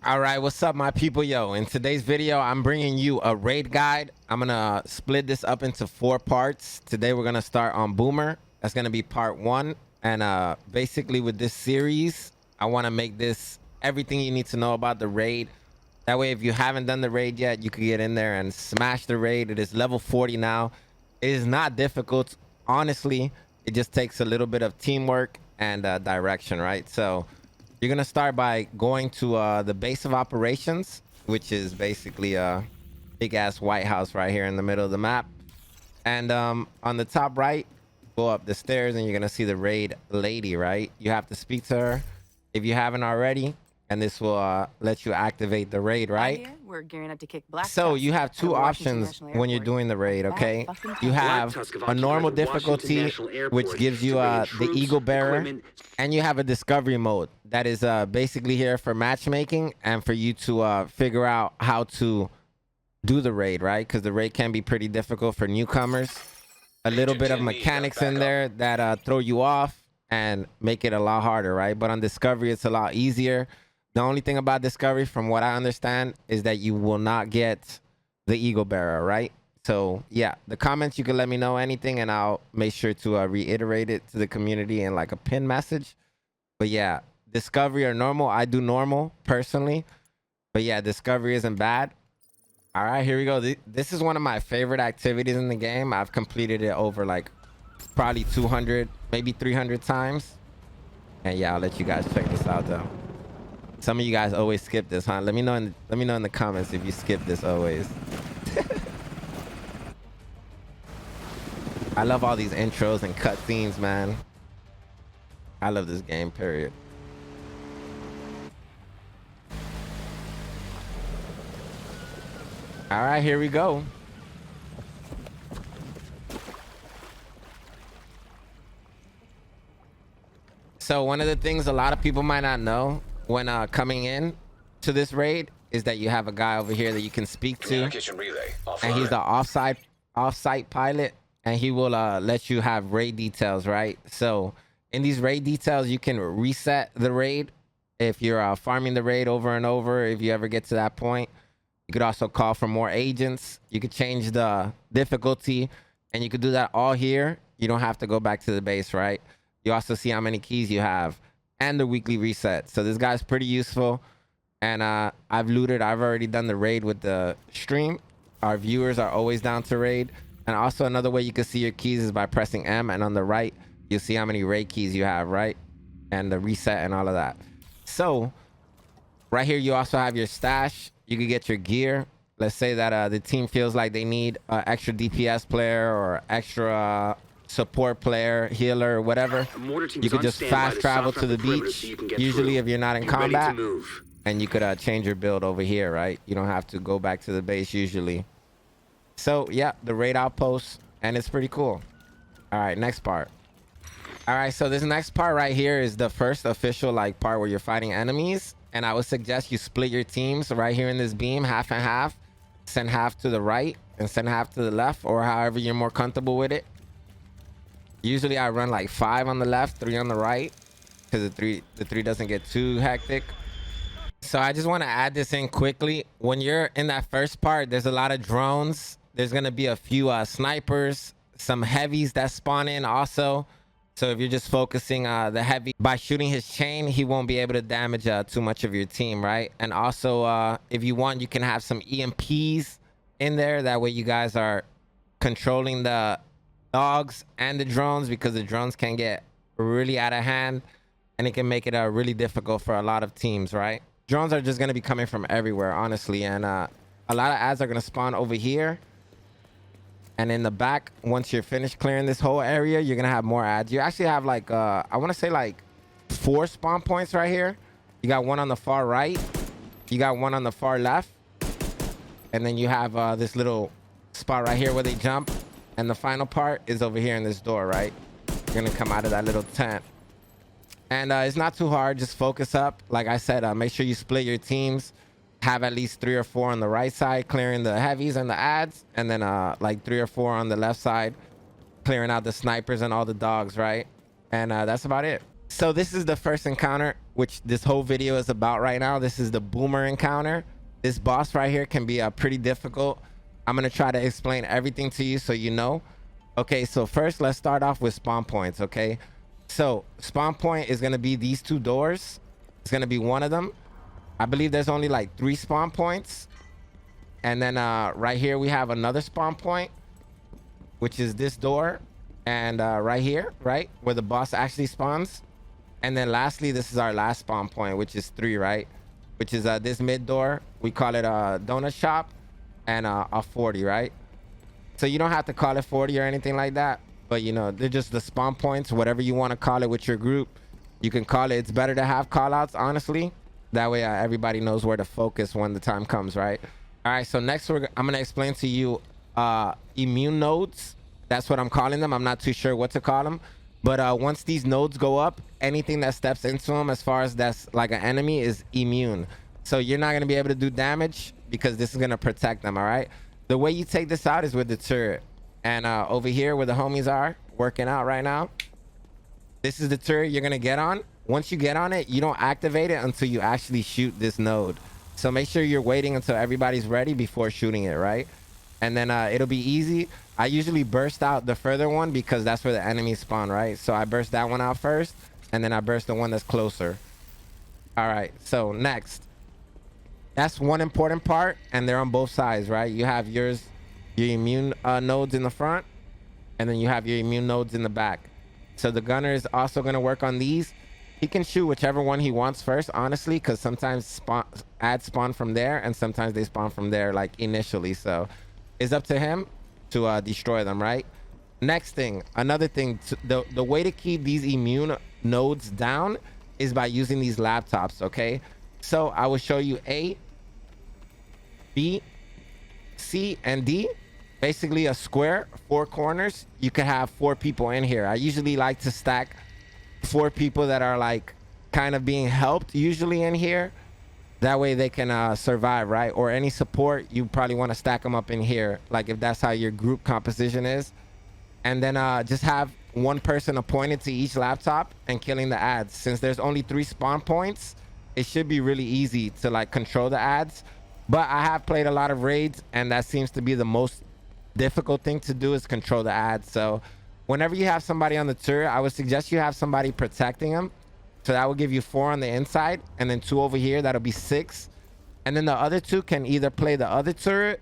All right, what's up, my people? Yo, in today's video, I'm bringing you a raid guide. I'm gonna split this up into 4 parts. Today, we're gonna start on Boomer. That's gonna be part 1. And basically, with this series, I want to make this everything you need to know about the raid. That way, if you haven't done the raid yet, you can get in there and smash the raid. It is level 40 now. It is not difficult. Honestly, it just takes a little bit of teamwork and direction, right? So you're going to start by going to the base of operations, which is basically a big-ass White House right here in the middle of the map. And on the top right, go up the stairs and you're going to see the raid lady, right? You have to speak to her if you haven't already. And this will let you activate the raid, right? We're gearing up to kick black. So you have 2 options when you're doing the raid, okay? You have a normal difficulty, which gives you the Eagle Bearer, and you have a discovery mode that is basically here for matchmaking and for you to figure out how to do the raid, right? Because the raid can be pretty difficult for newcomers. A little bit of mechanics in there that throw you off and make it a lot harder, right? But on discovery, it's a lot easier. The only thing about discovery, from what I understand, is that you will not get the Eagle Bearer, right? So yeah, the comments, you can let me know anything and I'll make sure to reiterate it to the community in like a pin message. But yeah, discovery or normal, I do normal personally. But yeah, discovery isn't bad. All right, here we go. This is one of my favorite activities in the game. I've completed it over like probably 200, maybe 300 times. And yeah, I'll let you guys check this out though. Some of you guys always skip this, huh? Let me know in the comments if you skip this always. I love all these intros and cutscenes, man. I love this game, period. All right, here we go. So one of the things a lot of people might not know when coming in to this raid is that you have a guy over here that you can speak to, and he's the off-site pilot, and he will let you have raid details, right? So in these raid details, you can reset the raid if you're farming the raid over and over. If you ever get to that point, you could also call for more agents. You could change the difficulty, and you could do that all here. You don't have to go back to the base, right? You also see how many keys you have and the weekly reset. So this guy's pretty useful. And I've looted. I've already done the raid with the stream. Our viewers are always down to raid. And also another way you can see your keys is by pressing M. And on the right, you'll see how many raid keys you have, right? And the reset and all of that. So right here, you also have your stash. You can get your gear. Let's say that the team feels like they need an extra DPS player or extra support player, healer, whatever. You could just fast travel to the beach, usually if you're not in combat, and you could change your build over here, right? You don't have to go back to the base usually. So yeah, the raid outpost, and it's pretty cool. All right, next part. All right, so this next part right here is the first official like part where you're fighting enemies, and I would suggest you split your teams right here in this beam, half and half. Send half to the right and send half to the left, or however you're more comfortable with it. Usually I run like 5 on the left, 3 on the right, because the three doesn't get too hectic. So I just want to add this in quickly. When you're in that first part, there's a lot of drones. There's going to be a few snipers, some heavies that spawn in also. So if you're just focusing the heavy, by shooting his chain, he won't be able to damage too much of your team, right? And also, if you want, you can have some EMPs in there. That way you guys are controlling the dogs and the drones, because the drones can get really out of hand and it can make it really difficult for a lot of teams, right? Drones are just going to be coming from everywhere, honestly, and a lot of ads are going to spawn over here, and in the back, once you're finished clearing this whole area, you're going to have more ads. You actually have like I want to say like 4 spawn points right here. You got one on the far right, you got one on the far left, and then you have this little spot right here where they jump. And the final part is over here in this door, right? You're gonna come out of that little tent. And it's not too hard, just focus up. Like I said, make sure you split your teams. Have at least 3 or 4 on the right side, clearing the heavies and the ads. And then like 3 or 4 on the left side, clearing out the snipers and all the dogs, right? And that's about it. So this is the first encounter, which this whole video is about right now. This is the Boomer encounter. This boss right here can be pretty difficult. I'm gonna try to explain everything to you so you know. Okay, so first let's start off with spawn points, okay? So spawn point is gonna be these two doors. It's gonna be one of them. I believe there's only like 3 spawn points. And then right here we have another spawn point, which is this door. And right here, right, where the boss actually spawns. And then lastly, this is our last spawn point, which is 3, right? Which is this mid door. We call it a donut shop and a 40, right? So you don't have to call it 40 or anything like that. But, you know, they're just the spawn points, whatever you want to call it with your group. You can call it. It's better to have call outs, honestly. That way everybody knows where to focus when the time comes, right? All right, so next I'm going to explain to you immune nodes. That's what I'm calling them. I'm not too sure what to call them. But once these nodes go up, anything that steps into them as far as that's like an enemy is immune. So you're not going to be able to do damage because this is going to protect them, all right? The way you take this out is with the turret. And over here where the homies are working out right now, this is the turret you're going to get on. Once you get on it, you don't activate it until you actually shoot this node. So make sure you're waiting until everybody's ready before shooting it, right? And then it'll be easy. I usually burst out the further one because that's where the enemies spawn, right? So I burst that one out first, and then I burst the one that's closer. All right, so next. That's one important part, and they're on both sides, right? You have your immune nodes in the front, and then you have your immune nodes in the back. So the gunner is also going to work on these. He can shoot whichever one he wants first, honestly, because sometimes ads spawn from there, and sometimes they spawn from there, like initially. So it's up to him to destroy them, right? Next thing, another thing, the way to keep these immune nodes down is by using these laptops, okay? So I will show you A, B, C, and D. Basically a square, 4 corners. You could have 4 people in here. I usually like to stack 4 people that are like kind of being helped usually in here. That way they can survive, right? Or any support, you probably want to stack them up in here, like if that's how your group composition is. And then just have one person appointed to each laptop and killing the ads. Since there's only 3 spawn points, it should be really easy to like control the ads. But I have played a lot of raids, and that seems to be the most difficult thing to do is control the ads. So whenever you have somebody on the turret, I would suggest you have somebody protecting them. So that will give you 4 on the inside, and then 2 over here. That'll be 6. And then the other 2 can either play the other turret,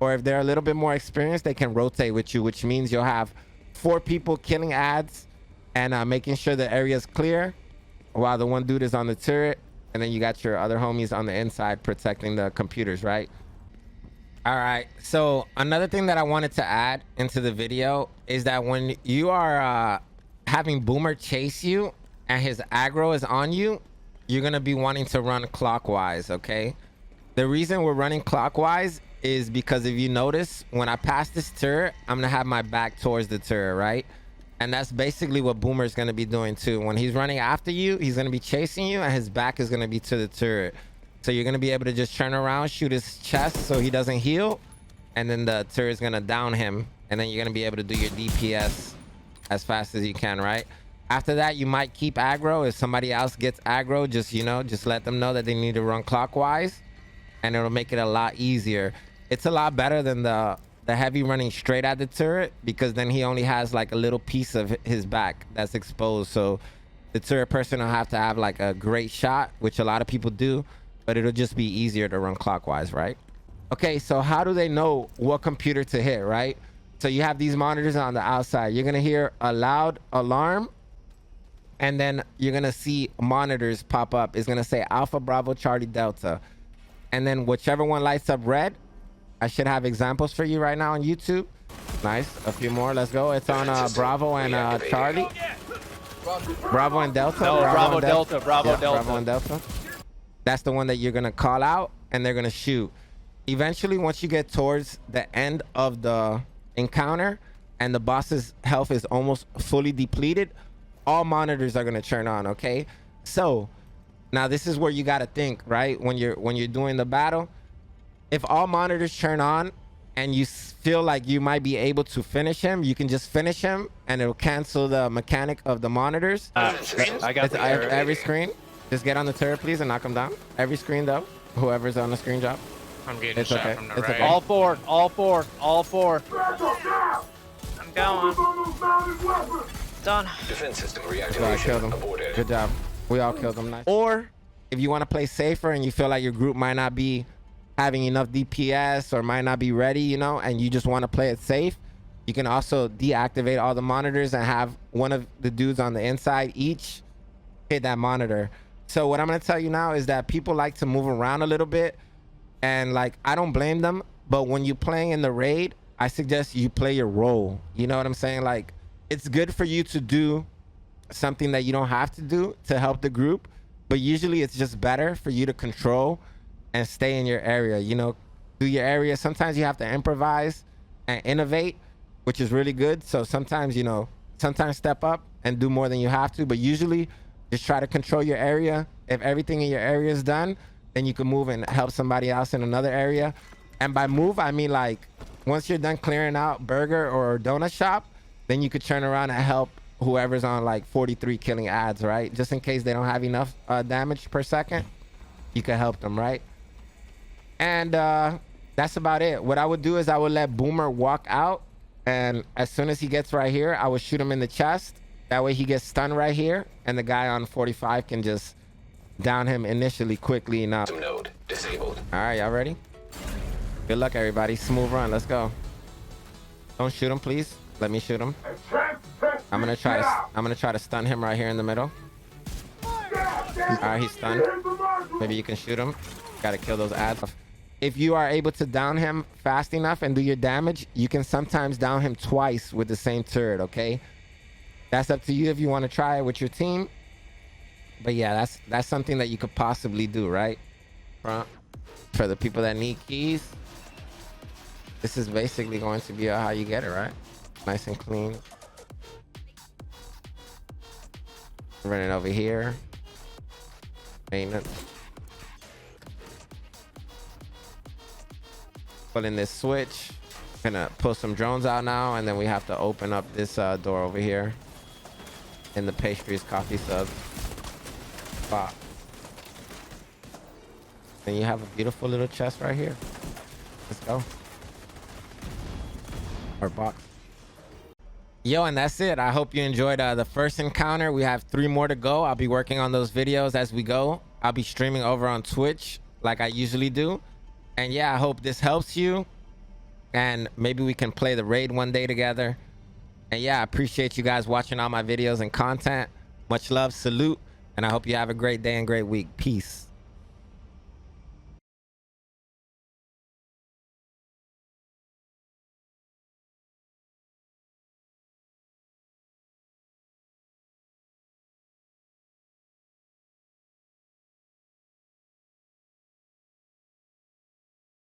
or if they're a little bit more experienced, they can rotate with you, which means you'll have 4 people killing ads and making sure the area is clear while the one dude is on the turret. And then you got your other homies on the inside protecting the computers, right? All right. So another thing that I wanted to add into the video is that when you are having Boomer chase you and his aggro is on you, you're going to be wanting to run clockwise, okay? The reason we're running clockwise is because if you notice, when I pass this turret, I'm going to have my back towards the turret, right? And that's basically what Boomer is going to be doing too. When he's running after you, he's going to be chasing you, and his back is going to be to the turret. So you're going to be able to just turn around, shoot his chest so he doesn't heal, and then the turret is going to down him, and then you're going to be able to do your DPS as fast as you can, right? After that, you might keep aggro. If somebody else gets aggro, just, you know, just let them know that they need to run clockwise, and it'll make it a lot easier. It's a lot better than the heavy running straight at the turret, because then he only has like a little piece of his back that's exposed. So the turret person will have to have like a great shot, which a lot of people do, but it'll just be easier to run clockwise, right? Okay, so how do they know what computer to hit, right? So you have these monitors on the outside. You're gonna hear a loud alarm, and then you're gonna see monitors pop up. It's gonna say Alpha, Bravo, Charlie, Delta. And then whichever one lights up red, I should have examples for you right now on YouTube. Nice, a few more, let's go. It's on Bravo and Charlie. Bravo and Delta. No, Bravo, Delta, Bravo, yeah, Delta. Bravo and Delta. That's the one that you're gonna call out, and they're gonna shoot. Eventually, once you get towards the end of the encounter and the boss's health is almost fully depleted, all monitors are gonna turn on, okay? So now this is where you gotta think, right? When you're doing the battle, if all monitors turn on and you feel like you might be able to finish him, you can just finish him and it'll cancel the mechanic of the monitors. I got the every screen. Just get on the turret, please, and knock him down. Every screen, though. Whoever's on the screen drop. I'm getting It's shot okay. from the It's right. okay. All four. I'm going. Done. Defense system So I reactivation killed him. aborted. Good job. We all killed him. Nice. Or if you want to play safer and you feel like your group might not be having enough DPS or might not be ready, you know, and you just want to play it safe, you can also deactivate all the monitors and have one of the dudes on the inside each hit that monitor. So what I'm going to tell you now is that people like to move around a little bit, and like, I don't blame them, but when you're playing in the raid, I suggest you play your role. You know what I'm saying? Like, it's good for you to do something that you don't have to do to help the group, but usually it's just better for you to control and stay in your area, you know, do your area. Sometimes you have to improvise and innovate, which is really good. So sometimes, you know, sometimes step up and do more than you have to, but usually just try to control your area. If everything in your area is done, then you can move and help somebody else in another area. And by move, I mean, like, once you're done clearing out burger or donut shop, then you could turn around and help whoever's on like 43 killing ads, right? Just in case they don't have enough damage per second, you can help them, right? And that's about it. What I would do is I would let Boomer walk out, and as soon as he gets right here, I would shoot him in the chest. That way he gets stunned right here, and the guy on 45 can just down him initially quickly enough. Node disabled. All right, y'all ready? Good luck, everybody. Smooth run. Let's go. Don't shoot him, please. Let me shoot him. I'm gonna try to stun him right here in the middle. All right, he's stunned. Maybe you can shoot him. Gotta kill those ads. If you are able to down him fast enough and do your damage, you can sometimes down him twice with the same turret, okay? That's up to you if you want to try it with your team. But yeah, that's something that you could possibly do, right? For the people that need keys, this is basically going to be how you get it, right? Nice and clean. Running over here. Maintenance. Pulling this switch. Gonna pull some drones out now, and then we have to open up this door over here in the pastries coffee sub spot. And you have a beautiful little chest right here. Let's go. Or box. Yo, and that's it. I hope you enjoyed the first encounter. We have 3 more to go. I'll be working on those videos as we go. I'll be streaming over on Twitch like I usually do. And yeah, I hope this helps you. And maybe we can play the raid one day together. And yeah, I appreciate you guys watching all my videos and content. Much love, salute, and I hope you have a great day and great week. Peace.